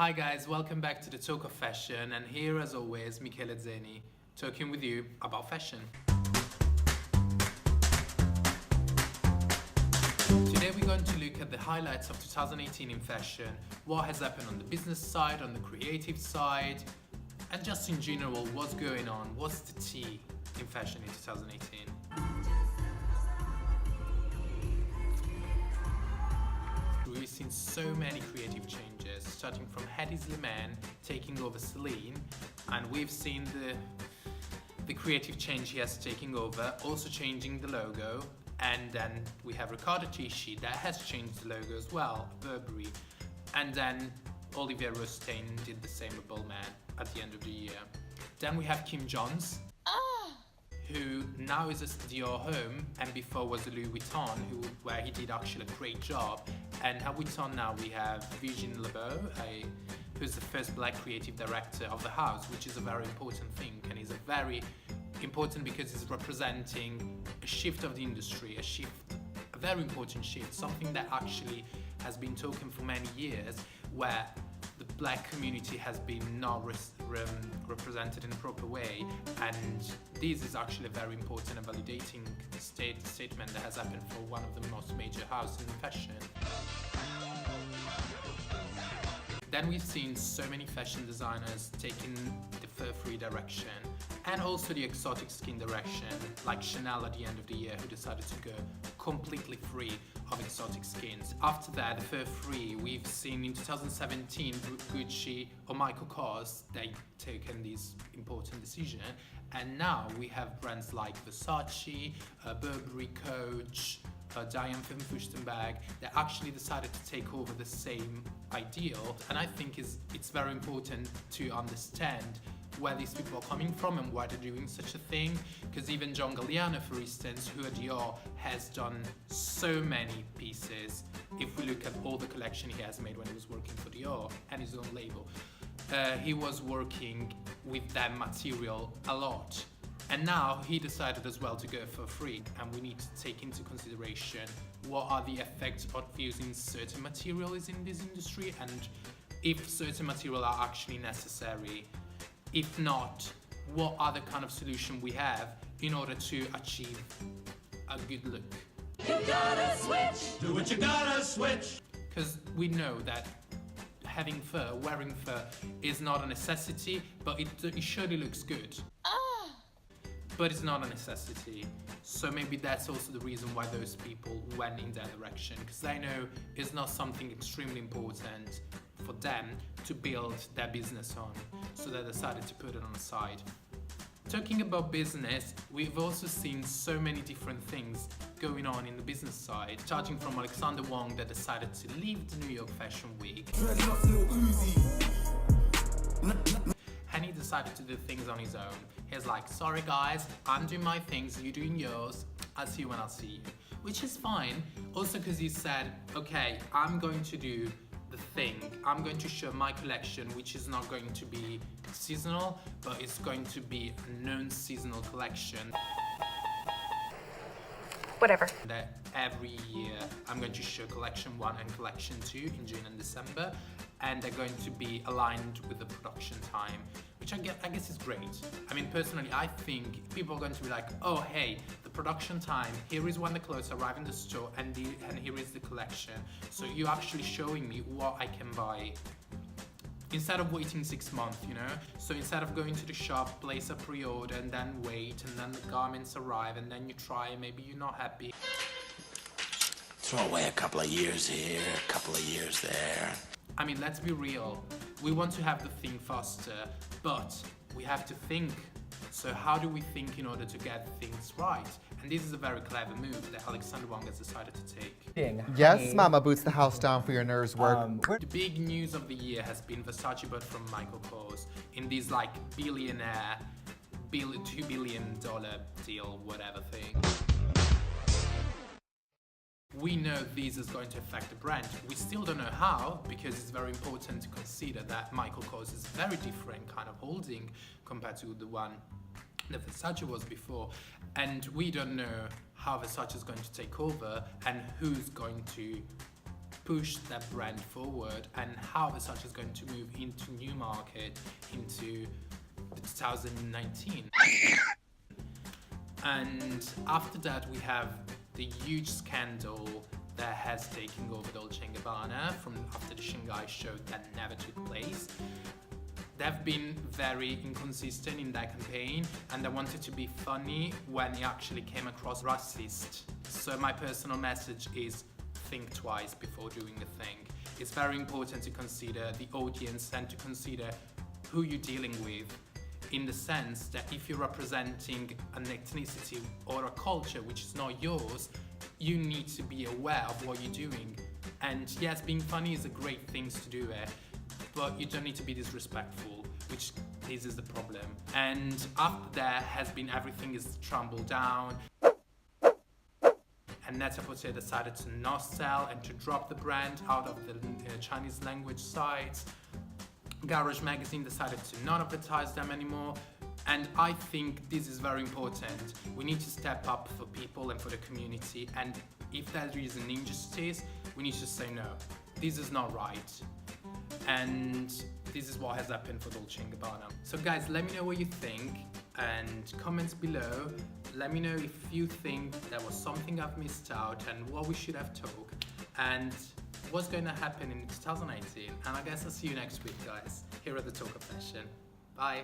Hi guys, welcome back to the Talk of Fashion, and here as always Michele Zeni talking with you about fashion. Today we're going to look at the highlights of 2018 in fashion, what has happened on the business side, on the creative side, and just in general what's going on, what's the tea in fashion in 2018. We've seen so many creative changes, starting from Hedi Slimane taking over Celine, and we've seen the creative change he has taken over, also changing the logo, and then we have Riccardo Tisci that has changed the logo as well, Burberry, and then Olivier Rousteing did the same with Balmain at the end of the year. Then we have Kim Jones, who now is a Dior home, and before was a Louis Vuitton, where he did actually a great job. And at Vuitton now we have Virgil Abloh, who's the first black creative director of the house, which is a very important thing, and is a very important because it's representing a shift of the industry, a very important shift, something that actually has been talking for many years, where the black community has been not represented in a proper way, and this is actually a very important and validating statement that has happened for one of the most major houses in fashion. Then we've seen so many fashion designers taking the fur-free direction and also the exotic skin direction, like Chanel at the end of the year, who decided to go completely free of exotic skins. After that, the fur-free, we've seen in 2017 Gucci or Michael Kors, they taken this important decision, and now we have brands like Versace, Burberry, Coach, Diane von Furstenberg that actually decided to take over the same ideal, and I think it's very important to understand where these people are coming from and why they're doing such a thing, because even John Galliano, for instance, who at Dior has done so many pieces, if we look at all the collection he has made when he was working for Dior and his own label, he was working with that material a lot. And now he decided as well to go for free, and we need to take into consideration what are the effects of using certain materials in this industry, and if certain materials are actually necessary. If not, what other kind of solution we have in order to achieve a good look. You gotta switch! Do what you gotta switch! Because we know that having fur, wearing fur, is not a necessity, but it surely looks good. But it's not a necessity. So maybe that's also the reason why those people went in that direction, because they know it's not something extremely important for them to build their business on, so they decided to put it on the side. Talking about business, we've also seen so many different things going on in the business side, starting from Alexander Wang that decided to leave the New York Fashion Week. And he decided to do things on his own. He's like, sorry guys, I'm doing my things, you doing yours, I'll see you when I'll see you. Which is fine, also because he said, okay, I'm going to do the thing. I'm going to show my collection, which is not going to be seasonal, but it's going to be a non-seasonal collection. Whatever. That every year I'm going to show collection 1 and collection 2 in June and December, and they're going to be aligned with the production time, which I guess is great. I mean, personally, I think people are going to be like, oh hey, the production time, here is when the clothes arrive in the store, and here is the collection. So you're actually showing me what I can buy, instead of waiting 6 months, you know? So instead of going to the shop, place a pre-order, and then wait, and then the garments arrive, and then you try, and maybe you're not happy. Throw away a couple of years here, a couple of years there. I mean, let's be real. We want to have the thing faster, but we have to think. So how do we think in order to get things right? And this is a very clever move that Alexander Wang has decided to take. Yes, Mama boots the house down for your nerves work. The big news of the year has been Versace bought from Michael Kors in this like billionaire, $2 billion deal, whatever thing. We know this is going to affect the brand. We still don't know how, because it's very important to consider that Michael Kors is a very different kind of holding compared to the one that Versace was before. And we don't know how Versace is going to take over and who's going to push that brand forward and how Versace is going to move into new market into 2019. And after that we have the huge scandal that has taken over Dolce Gabbana from after the Shanghai show that never took place. They've been very inconsistent in that campaign, and they wanted to be funny when it actually came across racist. So my personal message is think twice before doing a thing. It's very important to consider the audience and to consider who you're dealing with, in the sense that if you're representing an ethnicity or a culture which is not yours, you need to be aware of what you're doing. And yes, being funny is a great thing to do it, but you don't need to be disrespectful, which this is the problem. And after that has been everything is trampled down, and Net-a-Porter decided to not sell and to drop the brand out of the Chinese language sites. Garage Magazine decided to not advertise them anymore. And I think this is very important. We need to step up for people and for the community, and if there is an injustice, we need to say no. This is not right. And this is what has happened for Dolce & Gabbana. So guys, let me know what you think, and comments below. Let me know if you think there was something I've missed out and what we should have talked, and what's going to happen in 2018. And I guess I'll see you next week, guys, here at the Talk of Fashion. Bye.